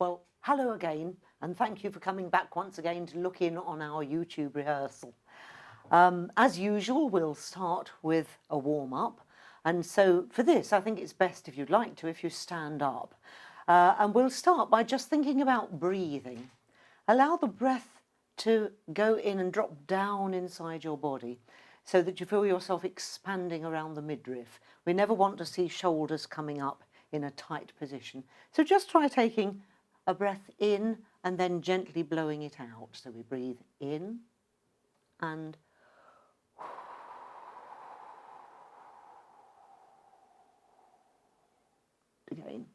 Well, hello again, and thank you for coming back once again to look in on our YouTube rehearsal. As usual, we'll start with a warm-up, and so for this, I think it's best, if you'd like to, if you stand up. And we'll start by just thinking about breathing. Allow the breath to go in and drop down inside your body so that you feel yourself expanding around the midriff. We never want to see shoulders coming up in a tight position. So just try taking a breath in and then gently blowing it out. So we breathe in and again.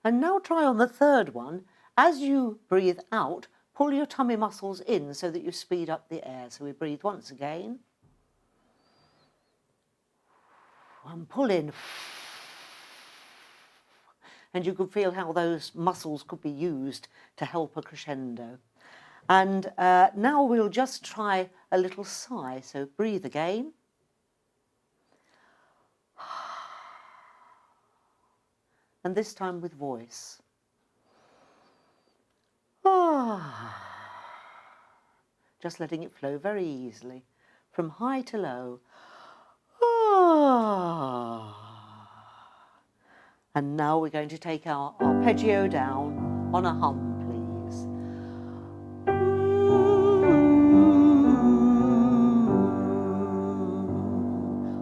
And now try on the third one. As you breathe out, pull your tummy muscles in so that you speed up the air. So we breathe once again. And pull in. And you could feel how those muscles could be used to help a crescendo. And now we'll just try a little sigh. So breathe again. And this time with voice. Just letting it flow very easily, from high to low. And now we're going to take our arpeggio down on a hum, please.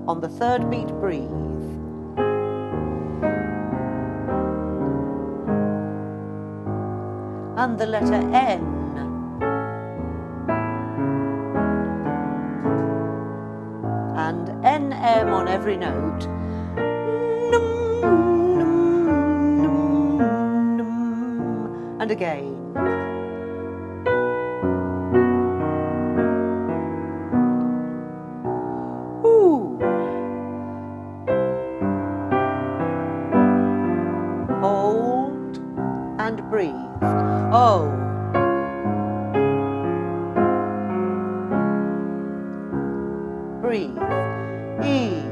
On the third beat, breathe. And the letter N. And NM on every note. And again. Ooh. Hold and breathe. O. Breathe. E.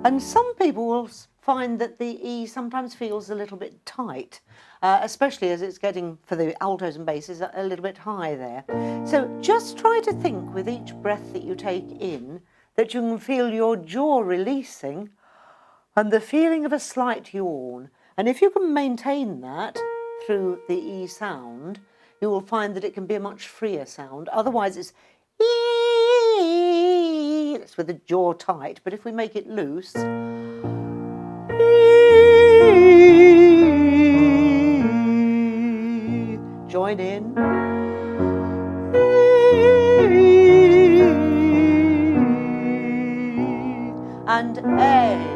And some people will find that the E sometimes feels a little bit tight, especially as it's getting, for the altos and basses, a little bit high there. So just try to think with each breath that you take in that you can feel your jaw releasing and the feeling of a slight yawn. And if you can maintain that through the E sound, you will find that it can be a much freer sound. Otherwise it's E, it's with the jaw tight, but if we make it loose, E, join in, and A.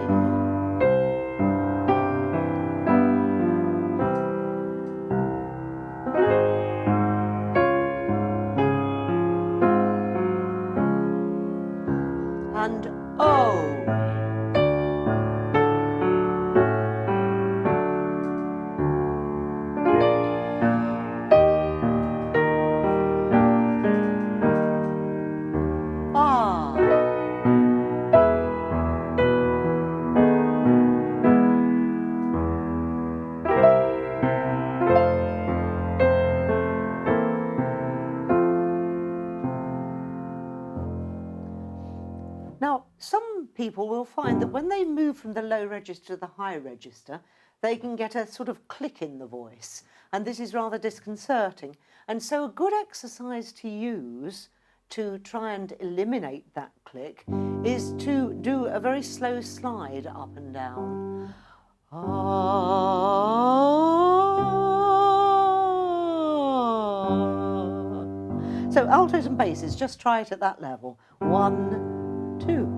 And O. Ah. Now, some people will find that when they move from the low register to the high register, they can get a sort of click in the voice, and this is rather disconcerting. And so a good exercise to use to try and eliminate that click is to do a very slow slide up and down. So altos and basses, just try it at that level. 1, 2.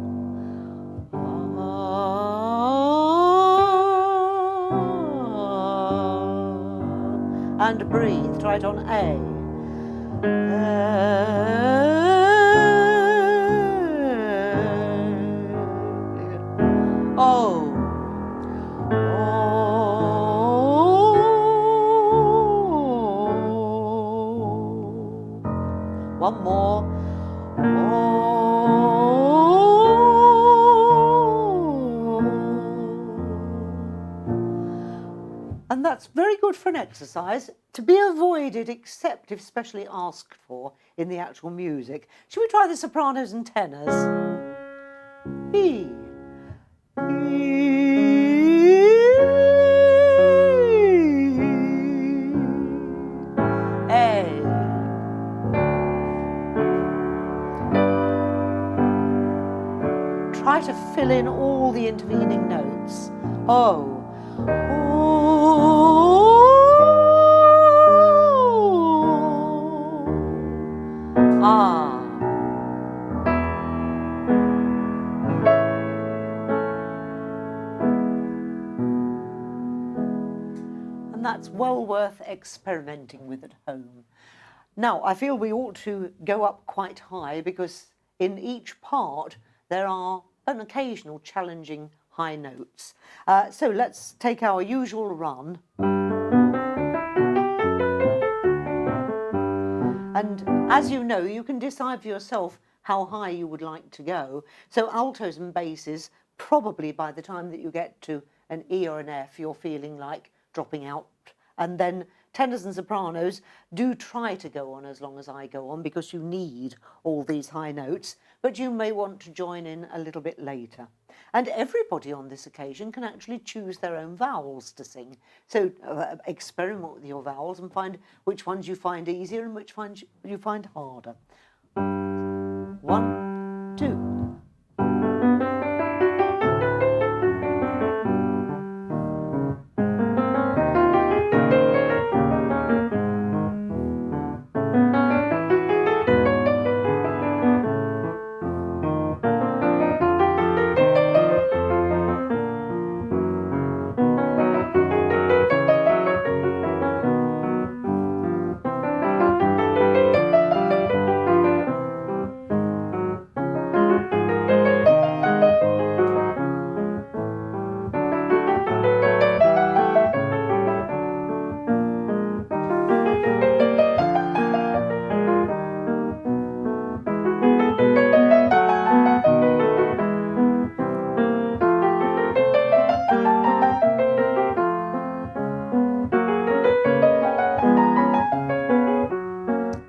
And breathe, try it on A. O. One more. And that's very good for an exercise, to be avoided except if specially asked for in the actual music. Should we try the sopranos and tenors? E. A. Try to fill in all the intervening notes. O. Ah. And that's well worth experimenting with at home. Now, I feel we ought to go up quite high because in each part there are an occasional challenging high notes. So let's take our usual run. And as you know, you can decide for yourself how high you would like to go. So altos and basses, probably by the time that you get to an E or an F, you're feeling like dropping out. And then tenors and sopranos do try to go on as long as I go on because you need all these high notes, but you may want to join in a little bit later. And everybody on this occasion can actually choose their own vowels to sing. So experiment with your vowels and find which ones you find easier and which ones you find harder. 1, 2.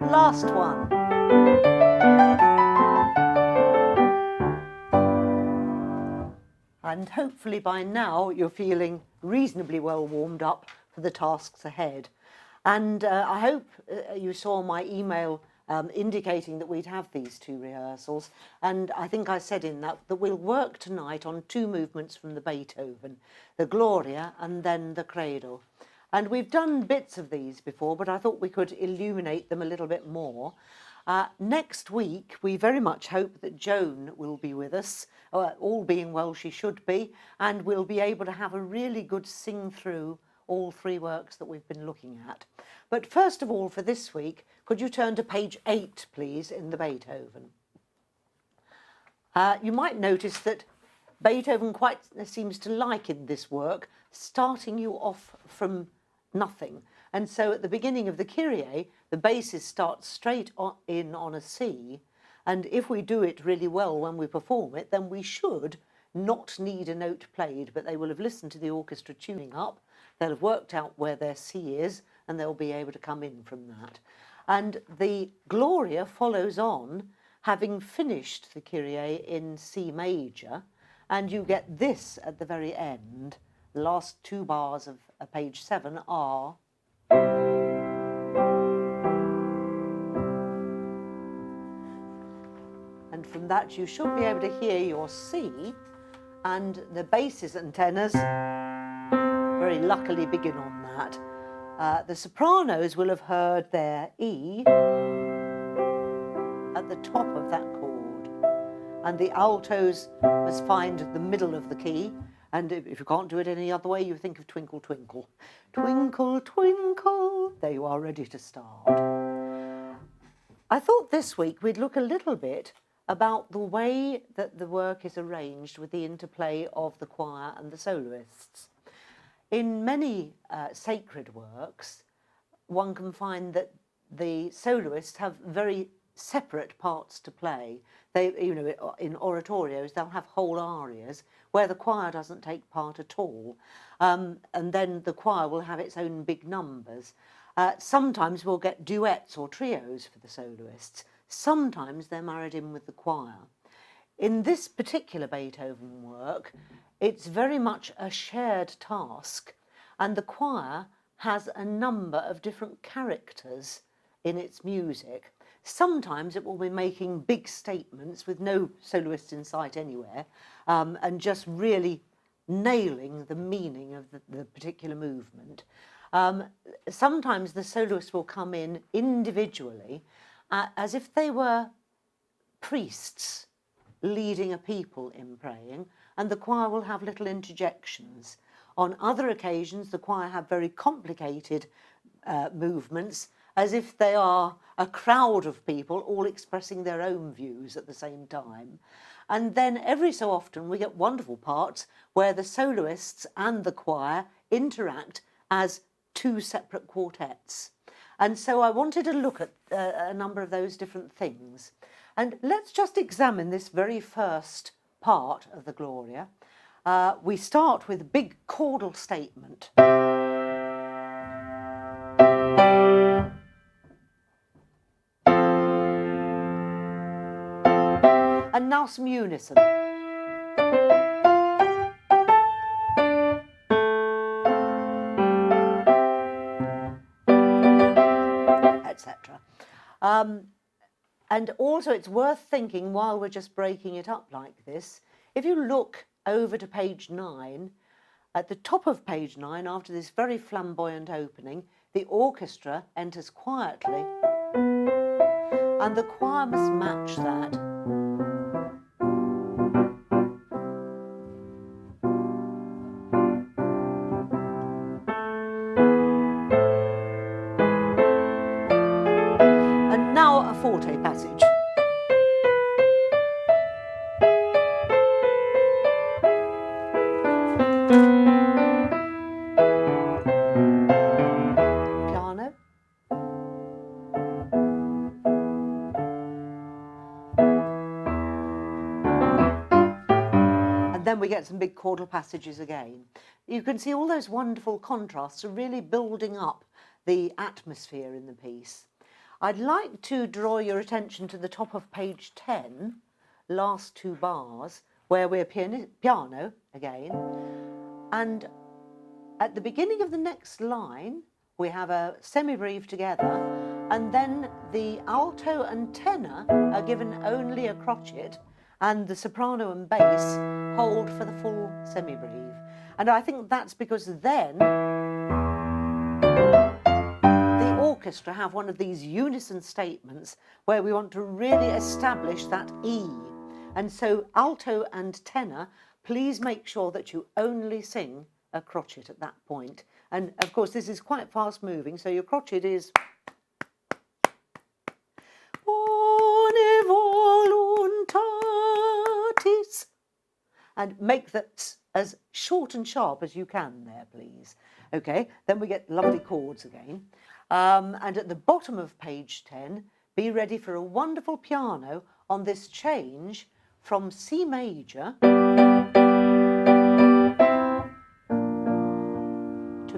Last one. And hopefully by now you're feeling reasonably well warmed up for the tasks ahead. And I hope you saw my email indicating that we'd have these 2 rehearsals. And I think I said in that we'll work tonight on 2 movements from the Beethoven, the Gloria and then the Credo. And we've done bits of these before, but I thought we could illuminate them a little bit more. Next week, we very much hope that Joan will be with us. All being well, she should be, and we'll be able to have a really good sing through all 3 works that we've been looking at. But first of all, for this week, could you turn to page 8, please, in the Beethoven? You might notice that Beethoven quite seems to like in this work starting you off from nothing. And so at the beginning of the Kyrie, the basses start straight in on a C, and if we do it really well when we perform it, then we should not need a note played, but they will have listened to the orchestra tuning up, they'll have worked out where their C is, and they'll be able to come in from that. And the Gloria follows on, having finished the Kyrie in C major, and you get this at the very end. The last 2 bars of page 7 are and from that you should be able to hear your C, and the basses and tenors very luckily begin on that. The sopranos will have heard their E at the top of that chord, and the altos must find the middle of the key. And if you can't do it any other way, you think of Twinkle, Twinkle. Twinkle, twinkle, there you are, ready to start. I thought this week we'd look a little bit about the way that the work is arranged with the interplay of the choir and the soloists. In many sacred works, one can find that the soloists have very separate parts to play. They, you know, in oratorios, they'll have whole arias where the choir doesn't take part at all. And then the choir will have its own big numbers. Sometimes we'll get duets or trios for the soloists. Sometimes they're married in with the choir. In this particular Beethoven work, it's very much a shared task, and the choir has a number of different characters in its music. Sometimes it will be making big statements with no soloist in sight anywhere, and just really nailing the meaning of the particular movement. Sometimes the soloist will come in individually as if they were priests leading a people in praying, and the choir will have little interjections. On other occasions, the choir have very complicated movements, as if they are a crowd of people all expressing their own views at the same time. And then every so often we get wonderful parts where the soloists and the choir interact as two separate quartets. And so I wanted to look at a number of those different things. And let's just examine this very first part of the Gloria. We start with a big chordal statement. And now some unison. Etc. And also it's worth thinking, while we're just breaking it up like this, if you look over to page 9, at the top of page 9, after this very flamboyant opening, the orchestra enters quietly, and the choir must match that. And now a forte passage. Piano. And then we get some big chordal passages again. You can see all those wonderful contrasts are really building up the atmosphere in the piece. I'd like to draw your attention to the top of page 10, last two bars, where we're piano again. And at the beginning of the next line, we have a semi-breve together, and then the alto and tenor are given only a crotchet, and the soprano and bass hold for the full semi-breve. And I think that's because then the orchestra have one of these unison statements where we want to really establish that E. And so alto and tenor, please make sure that you only sing a crotchet at that point. And of course this is quite fast moving, so your crotchet is Bone voluntatis, and make that as short and sharp as you can there, please. Okay, then we get lovely chords again. And at the bottom of page 10, be ready for a wonderful piano on this change from C major to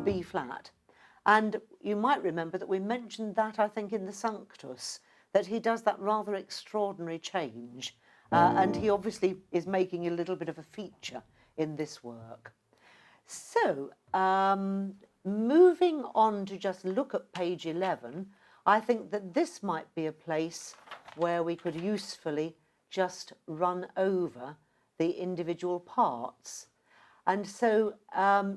B flat. And you might remember that we mentioned that, I think, in the Sanctus, that he does that rather extraordinary change. And he obviously is making a little bit of a feature in this work. So, moving on to just look at page 11, I think that this might be a place where we could usefully just run over the individual parts. And so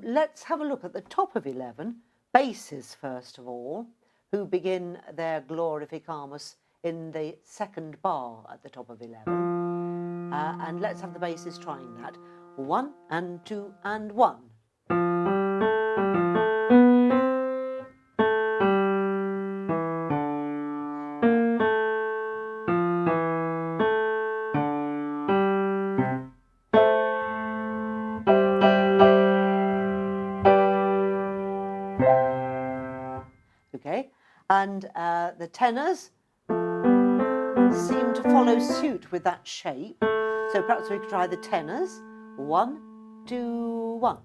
let's have a look at the top of 11, basses first of all, who begin their Glorificamus in the second bar at the top of 11. And let's have the basses trying that. 1 and 2 and 1. Okay, and the tenors. seem to follow suit with that shape. So perhaps we could try the tenors. 1, 2, 1.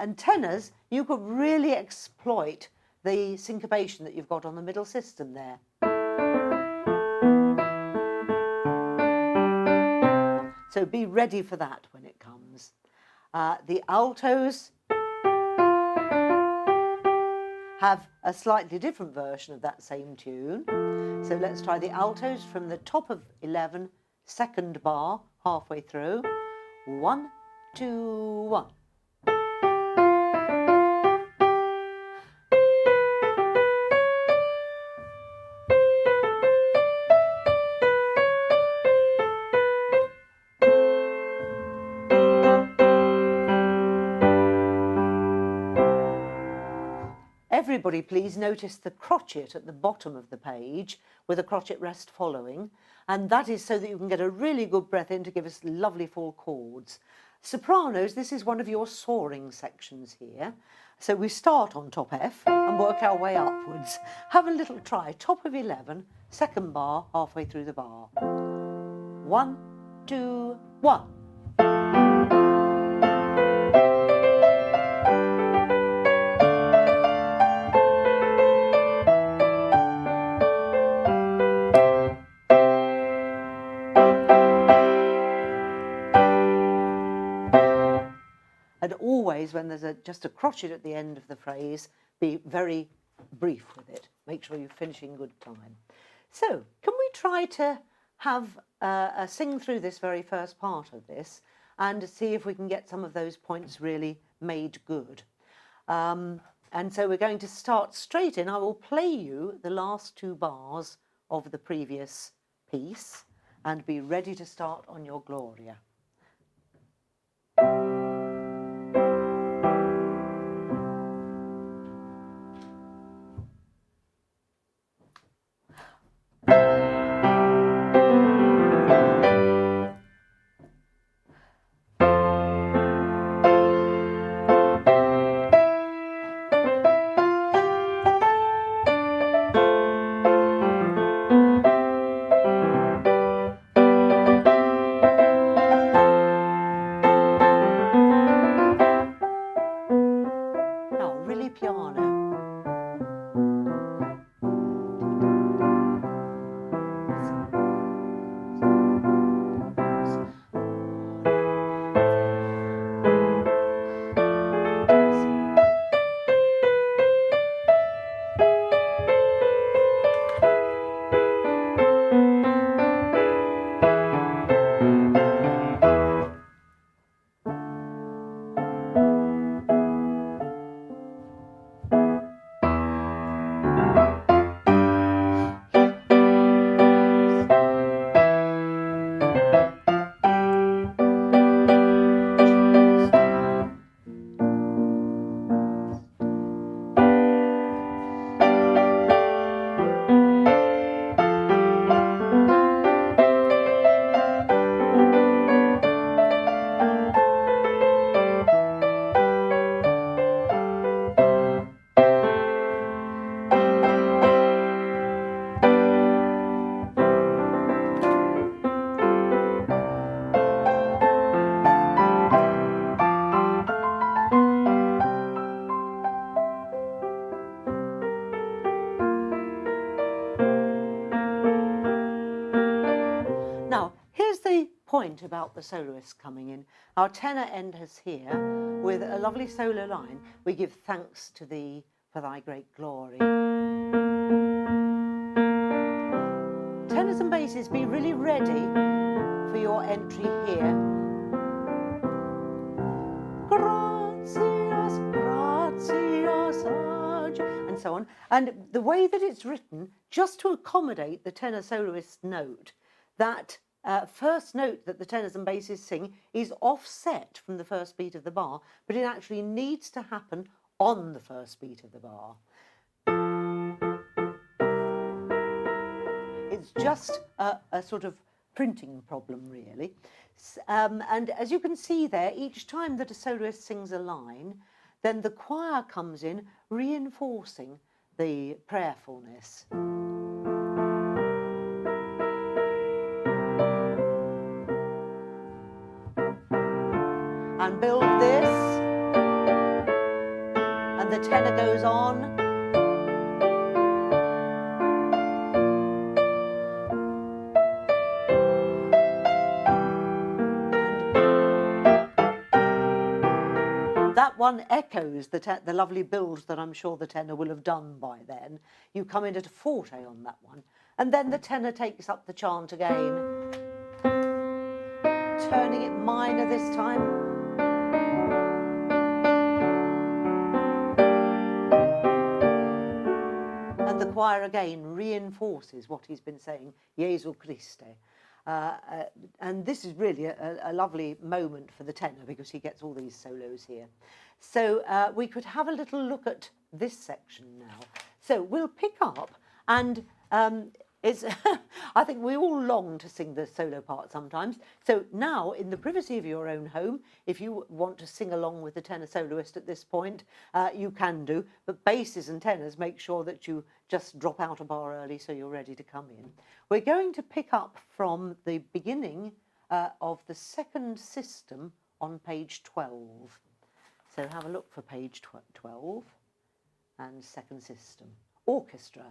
And tenors, you could really exploit the syncopation that you've got on the middle system there. So be ready for that when it comes. The altos have a slightly different version of that same tune. So let's try the altos from the top of 11, second bar, halfway through. 1, 2, 1. Everybody please notice the crotchet at the bottom of the page with a crotchet rest following, and that is so that you can get a really good breath in to give us lovely full chords. Sopranos, this is one of your soaring sections here. So we start on top F and work our way upwards. Have a little try. Top of 11, second bar, halfway through the bar. 1, 2, 1. And always, when there's just a crotchet at the end of the phrase, be very brief with it. Make sure you finish in good time. So, can we try to have sing through this very first part of this and see if we can get some of those points really made good? And so we're going to start straight in. I will play you the last 2 bars of the previous piece and be ready to start on your Gloria. Point about the soloists coming in. Our tenor enters here with a lovely solo line. We give thanks to thee for thy great glory. Tenors and basses, be really ready for your entry here. Gratias, gratias, and so on. And the way that it's written, just to accommodate the tenor soloist note, that first note that the tenors and basses sing is offset from the first beat of the bar, but it actually needs to happen on the first beat of the bar. It's just a sort of printing problem, really. And as you can see there, each time that a soloist sings a line, then the choir comes in, reinforcing the prayerfulness. And build this, and the tenor goes on. That one echoes the lovely build that I'm sure the tenor will have done by then. You come in at a forte on that one, and then the tenor takes up the chant again, turning it minor this time. And the choir again reinforces what he's been saying, Jesu Christe. And this is really a lovely moment for the tenor because he gets all these solos here. So we could have a little look at this section now. So we'll pick up, and I think we all long to sing the solo part sometimes. So now, in the privacy of your own home, if you want to sing along with the tenor soloist at this point, you can do. But basses and tenors, make sure that you just drop out a bar early so you're ready to come in. We're going to pick up from the beginning of the second system on page 12. So have a look for page 12 and second system. Orchestra.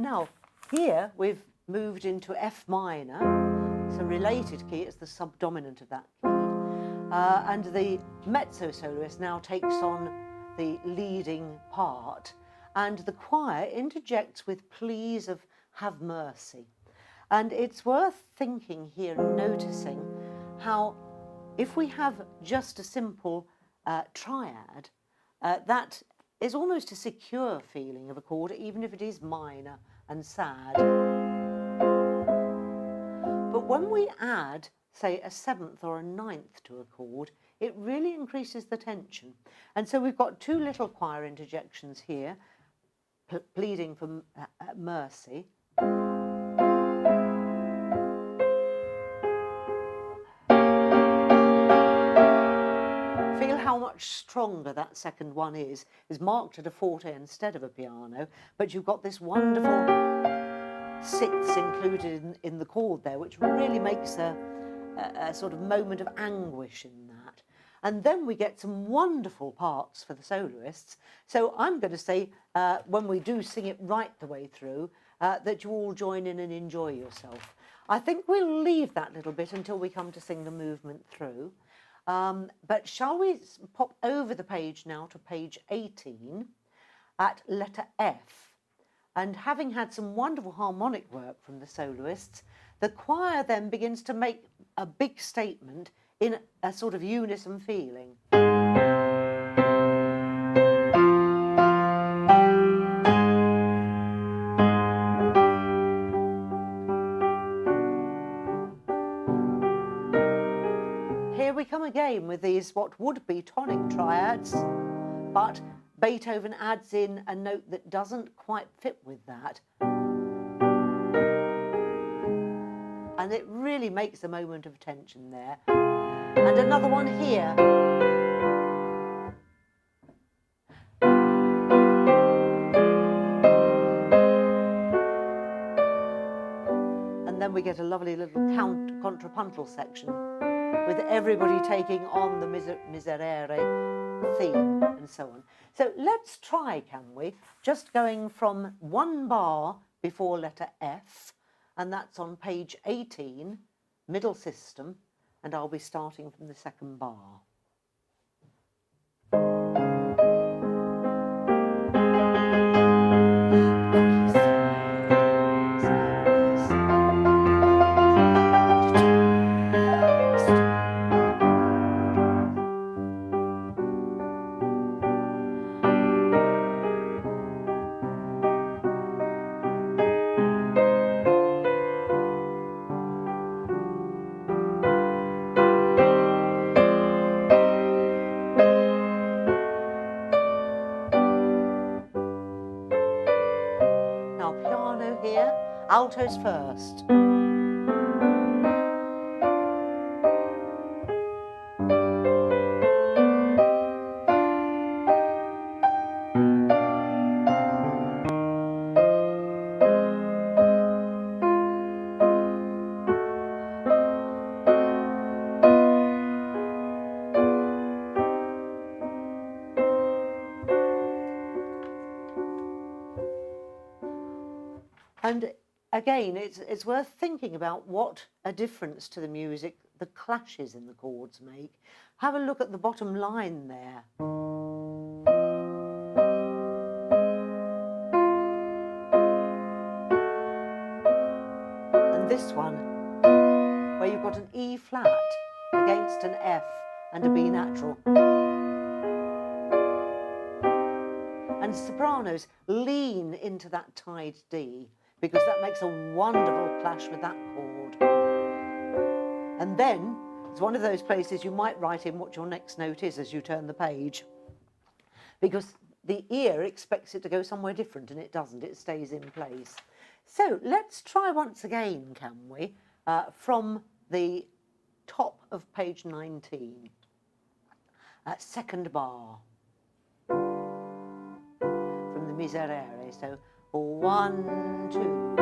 Now, here we've moved into F minor. It's a related key, it's the subdominant of that key. And the mezzo soloist now takes on the leading part, and the choir interjects with pleas of have mercy. And it's worth thinking here and noticing how if we have just a simple triad, that is almost a secure feeling of a chord, even if it is minor and sad. But when we add, say, a seventh or a ninth to a chord, it really increases the tension. And so we've got two little choir interjections here, pleading for mercy. Feel how much stronger that second one is marked at a forte instead of a piano, but you've got this wonderful sixths included in the chord there, which really makes a sort of moment of anguish in that. And then we get some wonderful parts for the soloists. So I'm going to say, when we do sing it right the way through, that you all join in and enjoy yourself. I think we'll leave that little bit until we come to sing the movement through. But shall we pop over the page now to page 18 at letter F? And having had some wonderful harmonic work from the soloists, the choir then begins to make a big statement in a sort of unison feeling. we come again with these what would be tonic triads, but Beethoven adds in a note that doesn't quite fit with that. And it really makes a moment of tension there. And another one here. And then we get a lovely little contrapuntal section with everybody taking on the Miserere theme and so on. So let's try, can we? Just going from one bar before letter F, and that's on page 18, middle system, and I'll be starting from the second bar. Altos first. And again, it's worth thinking about what a difference to the music the clashes in the chords make. Have a look at the bottom line there. And this one, where you've got an E flat against an F and a B natural. And sopranos lean into that tied D, because that makes a wonderful clash with that chord. And then it's one of those places you might write in what your next note is as you turn the page, because the ear expects it to go somewhere different and it doesn't, it stays in place. So let's try once again, can we, from the top of page 19, second bar from the Miserere. So 1, 2.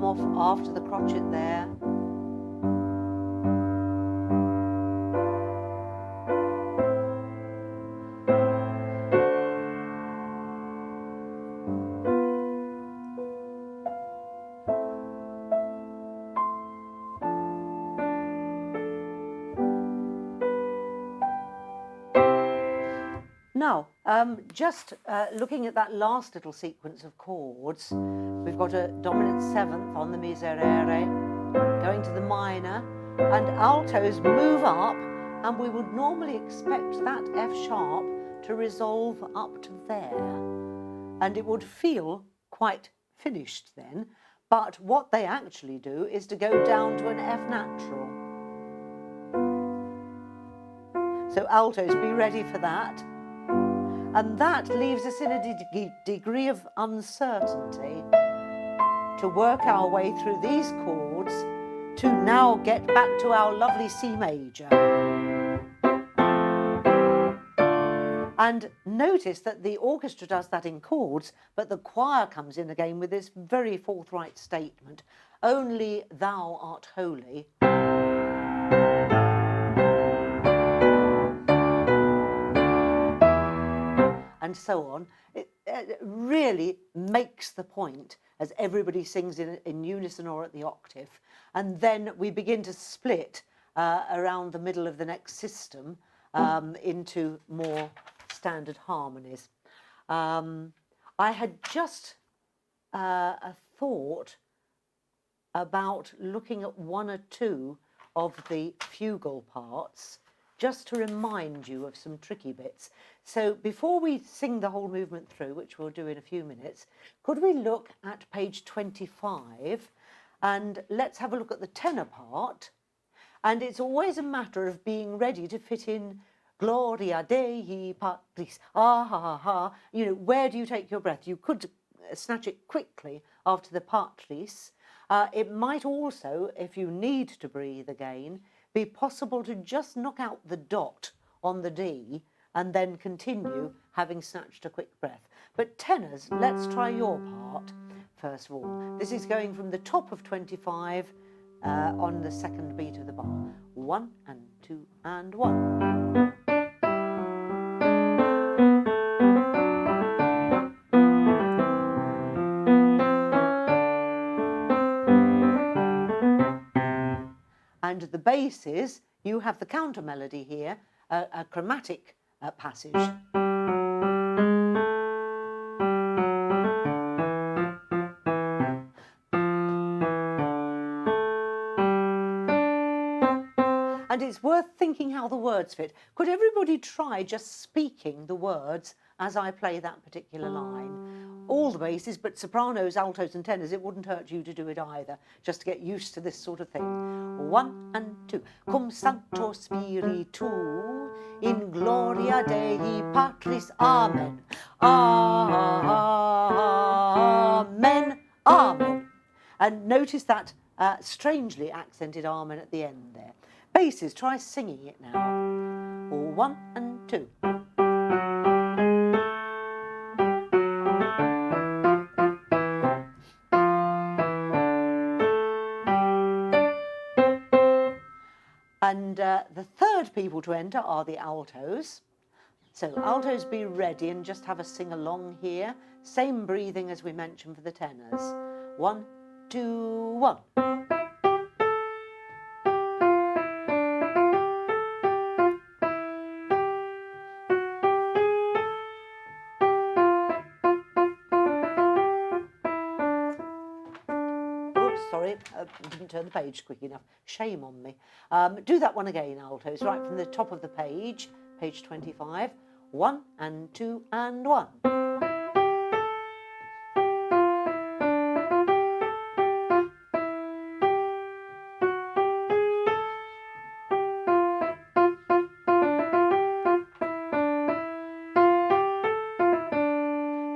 Off after the crotchet there. Now, just looking at that last little sequence of chords, we've got a dominant seventh on the Miserere, going to the minor, and altos move up, and we would normally expect that F sharp to resolve up to there, and it would feel quite finished then, but what they actually do is to go down to an F natural. So altos, be ready for that. And that leaves us in a degree of uncertainty to work our way through these chords to now get back to our lovely C major. And notice that the orchestra does that in chords, but the choir comes in again with this very forthright statement, "Only thou art holy." and so on. It really makes the point as everybody sings in unison or at the octave. And then we begin to split around the middle of the next system into more standard harmonies. I had just a thought about looking at one or two of the fugal parts, just to remind you of some tricky bits. So before we sing the whole movement through, which we'll do in a few minutes, could we look at page 25 and let's have a look at the tenor part. And it's always a matter of being ready to fit in Gloria Dei Patris, ah ha ha ha. You know, where do you take your breath? You could snatch it quickly after the Patris. It might also, if you need to breathe again, be possible to just knock out the dot on the D and then continue having snatched a quick breath. But tenors, let's try your part first of all. This is going from the top of 25 on the second beat of the bar. 1 and 2 and 1. And the basses, you have the counter melody here, a chromatic passage. And it's worth thinking how the words fit. Could everybody try just speaking the words as I play that particular line? All the basses, but sopranos, altos and tenors, it wouldn't hurt you to do it either, just to get used to this sort of thing. 1 and 2. Cum Sancto Spiritu, in gloria Dei Patris, Amen. Amen. Amen. And notice that strangely accented Amen at the end there. Basses, try singing it now. 1 and 2. And the third people to enter are the altos. So altos, be ready and just have a sing along here. Same breathing as we mentioned for the tenors. 1, 2, 1. Sorry, didn't turn the page quick enough. Shame on me. Do that one again, altos, right from the top of the page, page 25. 1 and 2 and 1.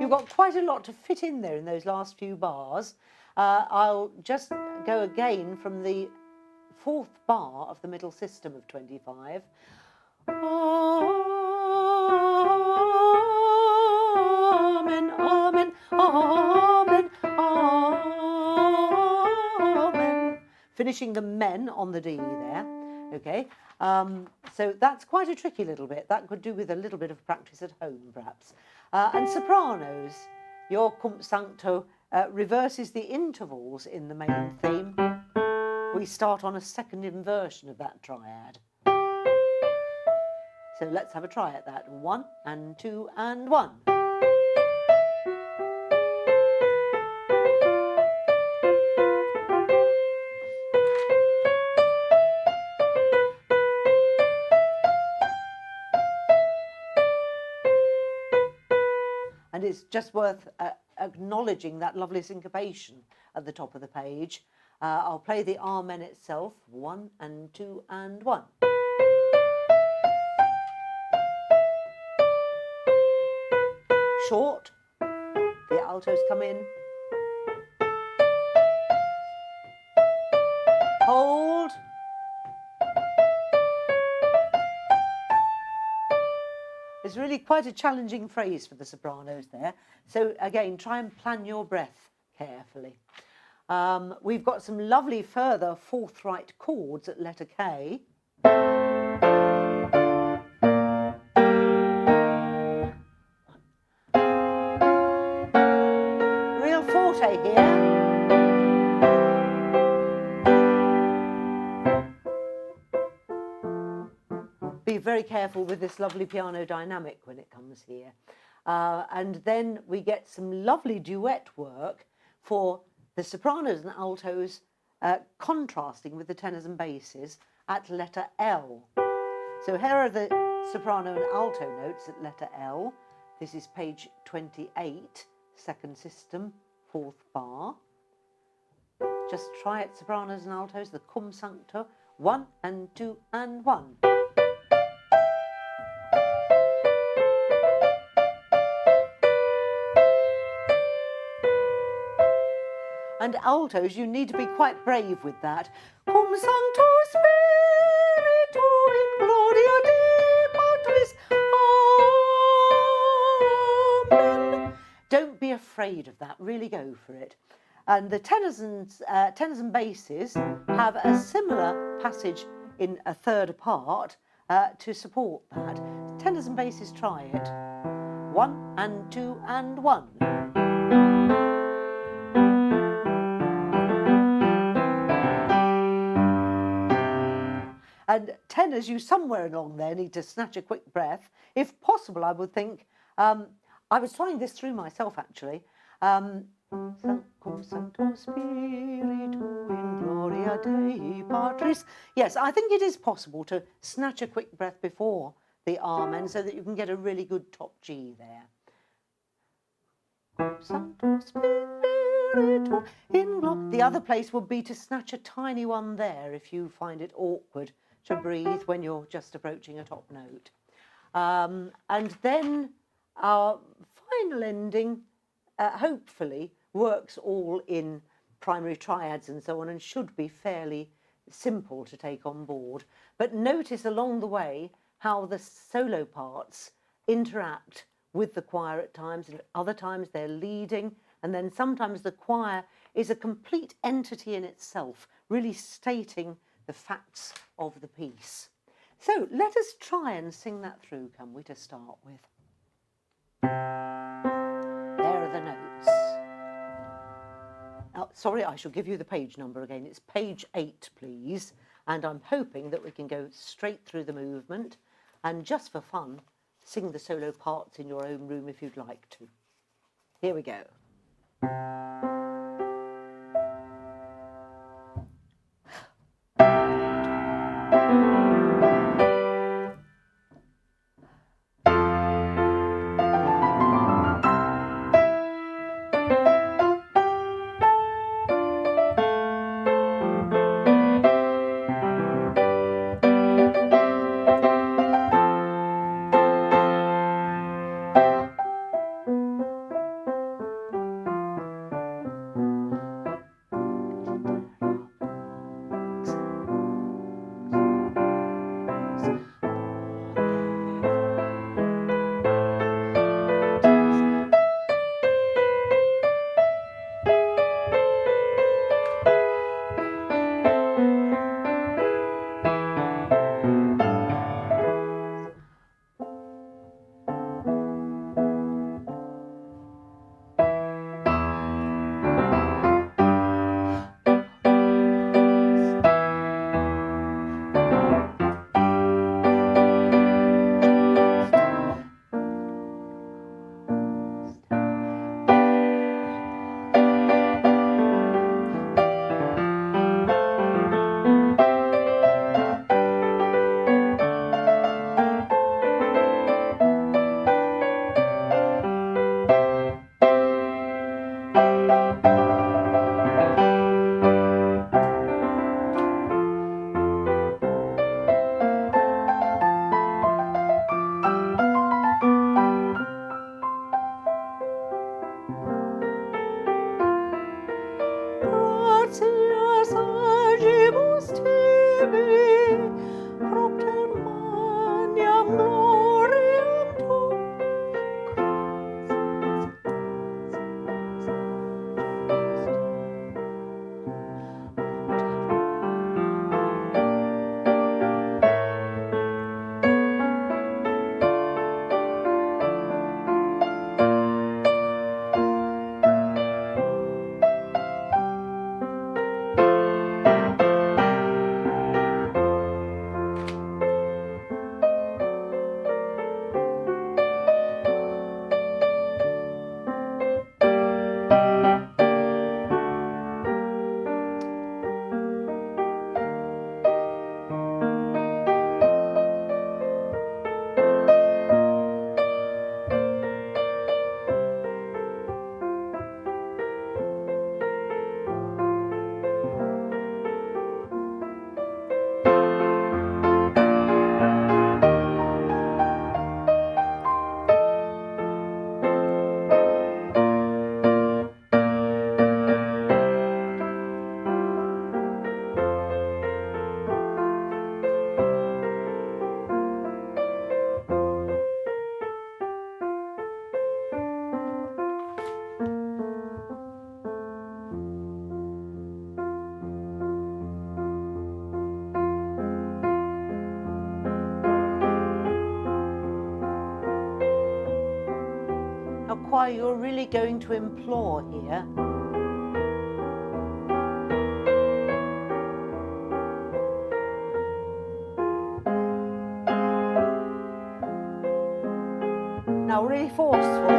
You've got quite a lot to fit in there in those last few bars. I'll just go again from the fourth bar of the middle system of 25. Amen, amen, amen, amen. Finishing the men on the D there, okay? So that's quite a tricky little bit. That could do with a little bit of practice at home, perhaps. And sopranos, your cum sancto reverses the intervals in the main theme. We start on a second inversion of that triad. So let's have a try at that. 1 and 2 and 1. And it's just worth acknowledging that lovely syncopation at the top of the page. I'll play the Amen itself. 1 and 2 and 1. Short. The altos come in. Hold. It's really quite a challenging phrase for the sopranos there. So again, try and plan your breath carefully. We've got some lovely further forthright chords at letter K. very careful with this lovely piano dynamic when it comes here. And then we get some lovely duet work for the sopranos and altos contrasting with the tenors and basses at letter L. So here are the soprano and alto notes at letter L. This is page 28, second system, fourth bar. Just try it, sopranos and altos, the cum sancto, 1 and 2 and 1. And altos, you need to be quite brave with that. Cum sancto spiritu in gloria Dei Patris. Amen. Don't be afraid of that, really go for it. And the tenors and basses have a similar passage in a third part to support that. Tenors and basses, try it. 1 and 2 and 1. And tenors, you somewhere along there need to snatch a quick breath. If possible, I would think, I was trying this through myself actually. Cum sancto spiritu in gloria Dei Patris. Yes, I think it is possible to snatch a quick breath before the Amen so that you can get a really good top G there. Cum sancto spiritu in gloria. The other place would be to snatch a tiny one there if you find it awkward to breathe when you're just approaching a top note. And then our final ending hopefully works all in primary triads and so on and should be fairly simple to take on board. But notice along the way how the solo parts interact with the choir at times, and at other times they're leading, and then sometimes the choir is a complete entity in itself, really stating the facts of the piece. So let us try and sing that through, can we, to start with? There are the notes. Oh, sorry, I shall give you the page number again. It's page 8, please. And I'm hoping that we can go straight through the movement and just for fun, sing the solo parts in your own room if you'd like to. Here we go. why you're really going to implore here. Now really forceful.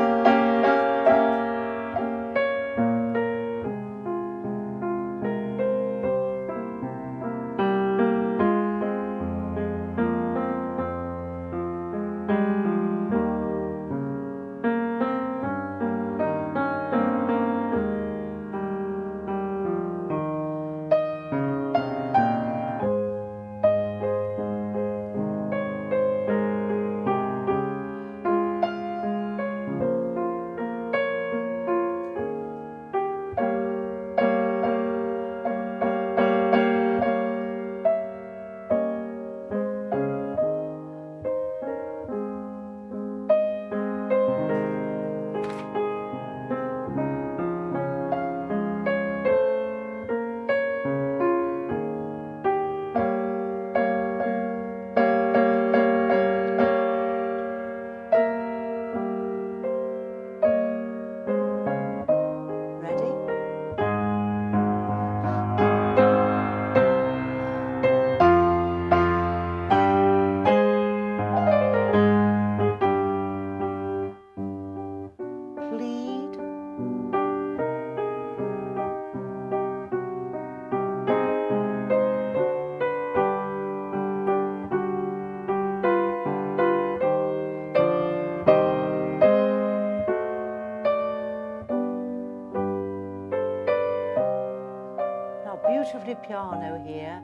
Beautifully piano here.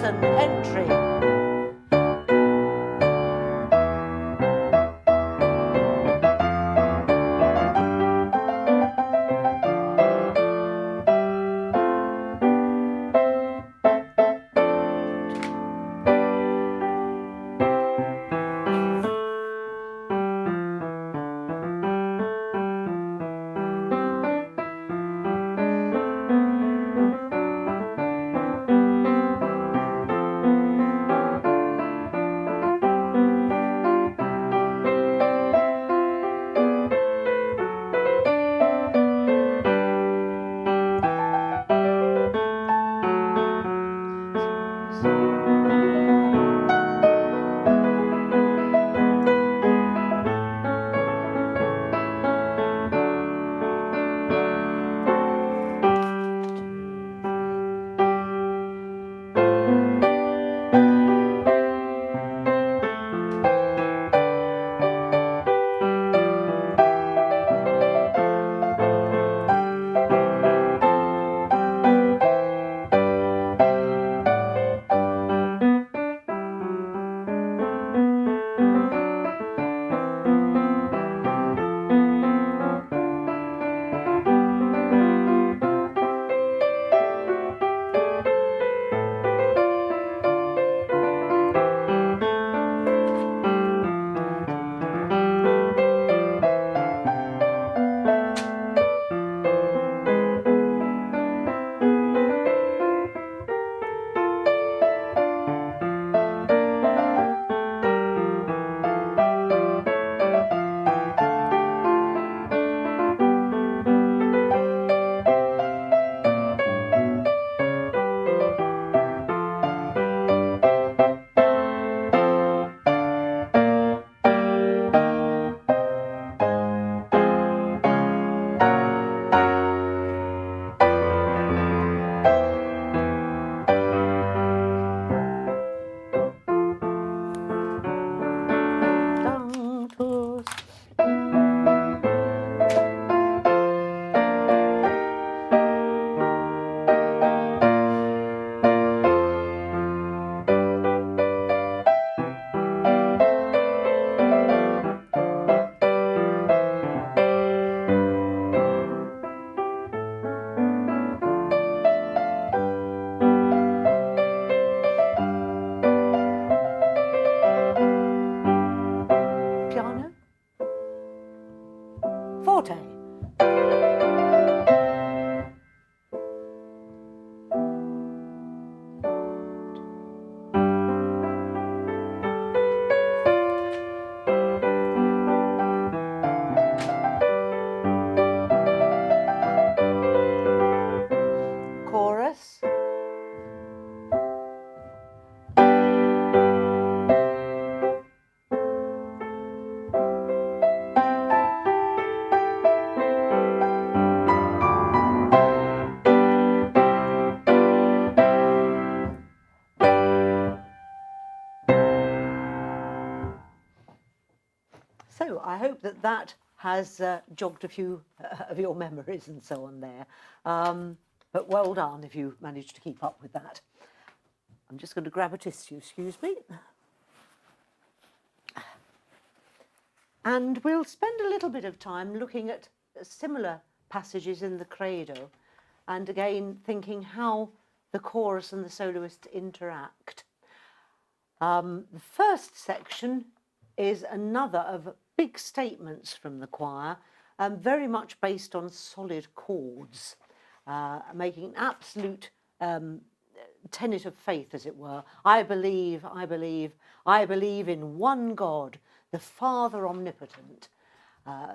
Entry. So I hope that that has jogged a few of your memories and so on there. But well done if you managed to keep up with that. I'm just going to grab a tissue, excuse me. And we'll spend a little bit of time looking at similar passages in the Credo, and again thinking how the chorus and the soloist interact. The first section is another of big statements from the choir, very much based on solid chords, making an absolute tenet of faith, as it were. I believe in one God, the Father omnipotent,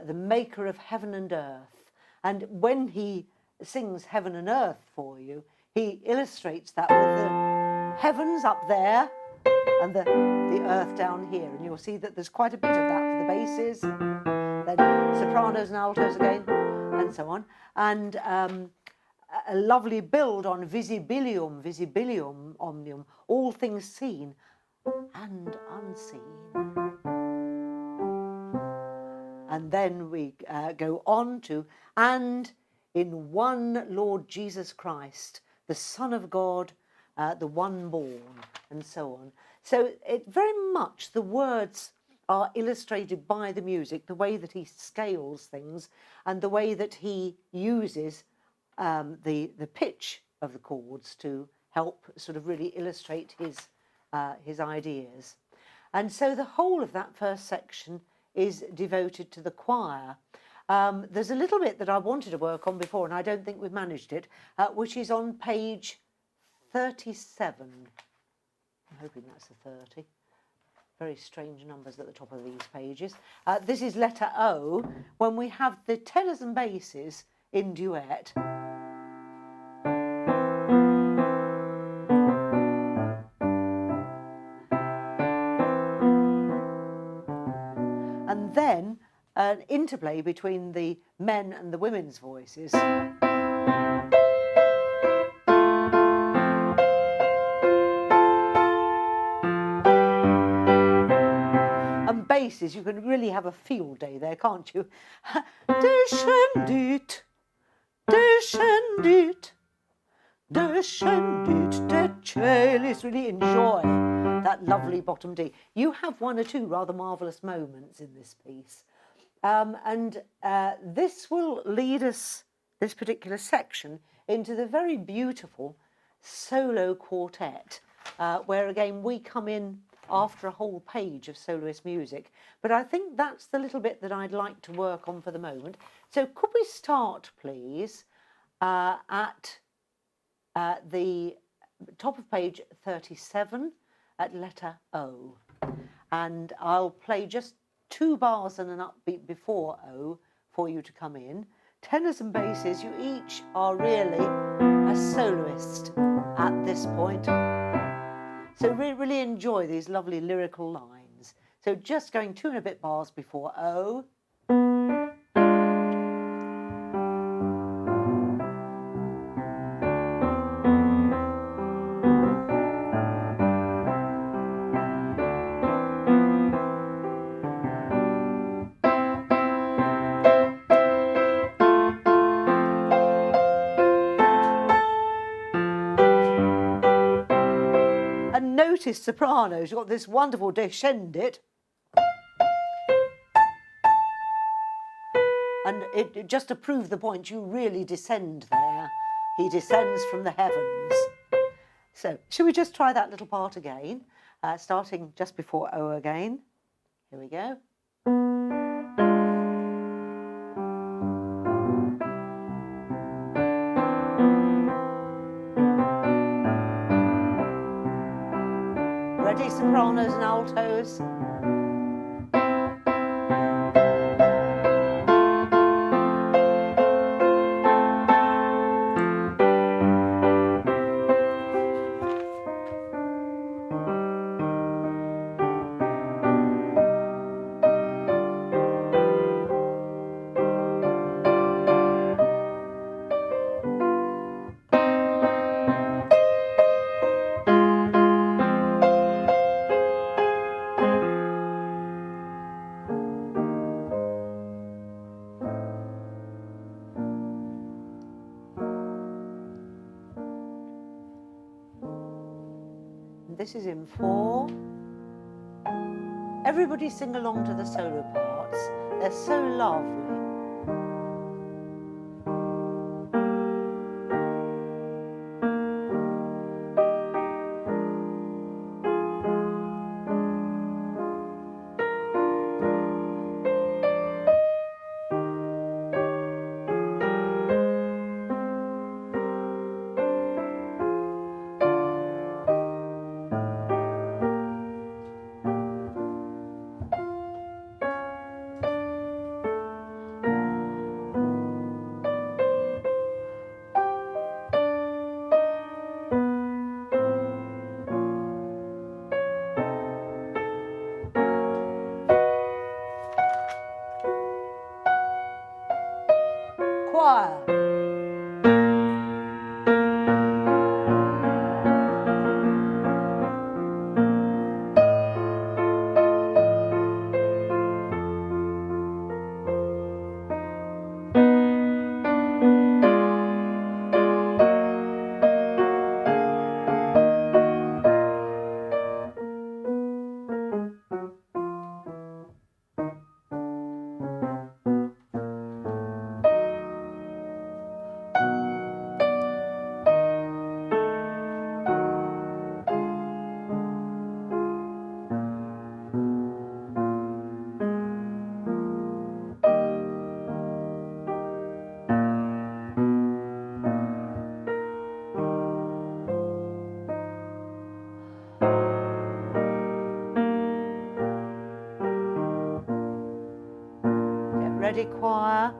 the maker of heaven and earth. And when he sings heaven and earth for you, he illustrates that with the heavens up there and the earth down here. And you'll see that there's quite a bit of that for the basses, then sopranos and altos again, and so on. And a lovely build on visibilium omnium, all things seen and unseen. And then we go on to, and in one Lord Jesus Christ, the Son of God, the one born, and so on. So it very much, the words are illustrated by the music, the way that he scales things and the way that he uses the pitch of the chords to help sort of really illustrate his ideas. And so the whole of that first section is devoted to the choir. There's a little bit that I wanted to work on before, and I don't think we've managed it, which is on page 37. I'm hoping that's the 30. Very strange numbers at the top of these pages. This is letter O, when we have the tenors and basses in duet. And then an interplay between the men and the women's voices. And basses, you can really have a field day there, can't you? Descendit, descendit, descendit de celis. Really enjoy that lovely bottom D. You have one or two rather marvellous moments in this piece. This will lead us, this particular section, into the very beautiful solo quartet, where again we come in after a whole page of soloist music. But I think that's the little bit that I'd like to work on for the moment. So could we start, please, at the top of page 37 at letter O. And I'll play just 2 bars and an upbeat before O for you to come in. Tenors and basses, you each are really a soloist at this point. So really enjoy these lovely lyrical lines. So just going 2 and a bit bars before O. Notice sopranos, you've got this wonderful descendit, and it just to prove the point, you really descend there. He descends from the heavens. So shall we just try that little part again, starting just before O again. Here we go. Ready, sopranos and altos? this is in 4. Everybody sing along to the solo parts. They're so lovely. Choir. Ready, choir?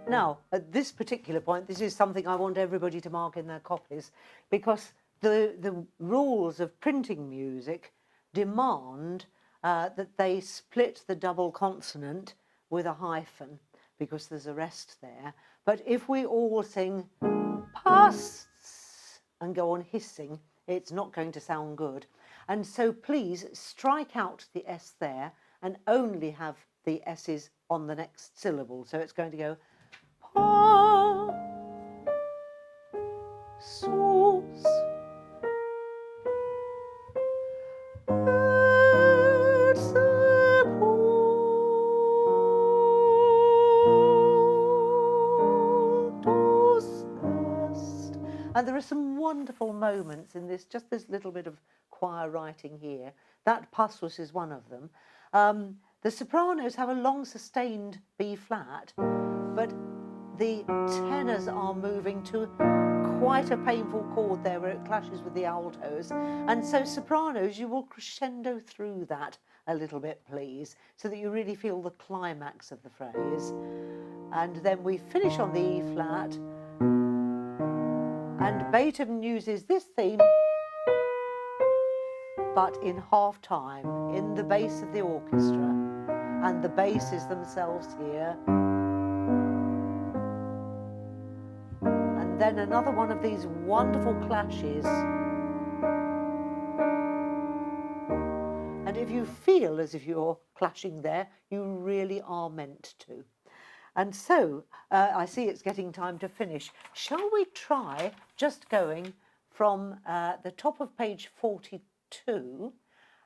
Now, at this particular point, this is something I want everybody to mark in their copies, because the rules of printing music demand that they split the double consonant with a hyphen, because there's a rest there. But if we all sing pass and go on hissing, it's not going to sound good. And so please strike out the S there and only have the S's on the next syllable. So it's going to go pa, sus, et sepultus est. And there are some wonderful moments in this, just this little bit of choir writing here. That passus is one of them. The sopranos have a long sustained B flat, but the tenors are moving to quite a painful chord there where it clashes with the altos. And so sopranos, you will crescendo through that a little bit, please, so that you really feel the climax of the phrase. And then we finish on the E flat, and Beethoven uses this theme, but in half time, in the bass of the orchestra, and the basses themselves here. And then another one of these wonderful clashes. And if you feel as if you're clashing there, you really are meant to. And so, I see it's getting time to finish. Shall we try just going from the top of page 42,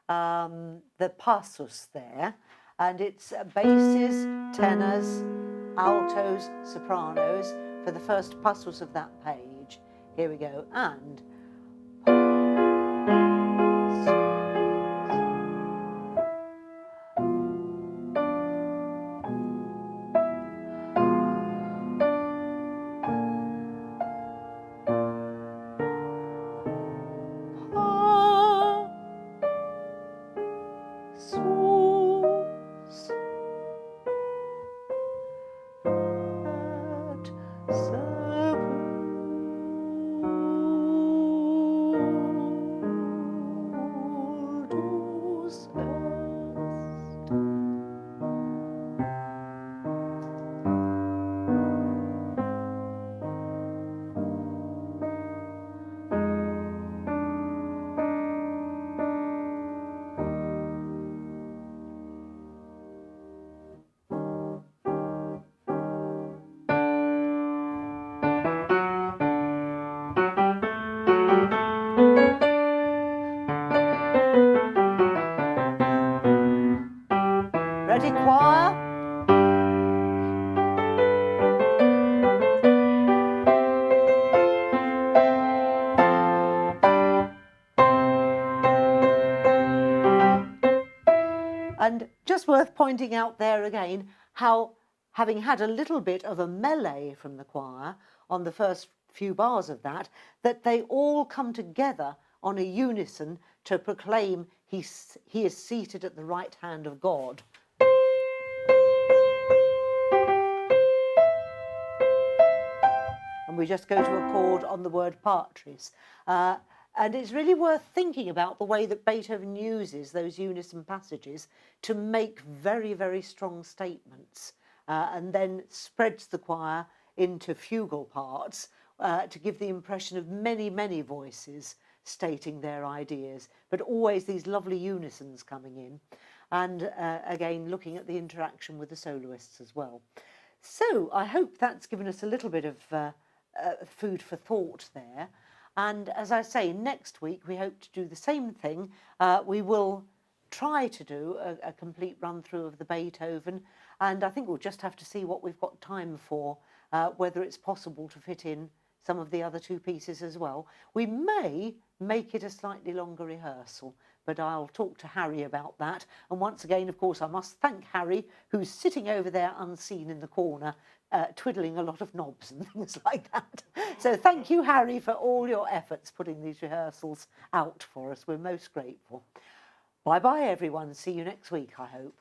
the passus there, and it's basses, tenors, altos, sopranos, for the first passus of that page. Here we go. And just worth pointing out there again how, having had a little bit of a melee from the choir on the first few bars of that, that they all come together on a unison to proclaim he is seated at the right hand of God. And we just go to a chord on the word patris. And it's really worth thinking about the way that Beethoven uses those unison passages to make very, very strong statements, and then spreads the choir into fugal parts to give the impression of many, many voices stating their ideas, but always these lovely unisons coming in. And again, looking at the interaction with the soloists as well. So I hope that's given us a little bit of food for thought there. And as I say, next week we hope to do the same thing. We will try to do a complete run through of the Beethoven, and I think we'll just have to see what we've got time for, whether it's possible to fit in some of the other two pieces as well. We may make it a slightly longer rehearsal, but I'll talk to Harry about that. And once again, of course, I must thank Harry, who's sitting over there unseen in the corner, twiddling a lot of knobs and things like that. So thank you, Harry, for all your efforts putting these rehearsals out for us. We're most grateful. Bye-bye, everyone. See you next week, I hope.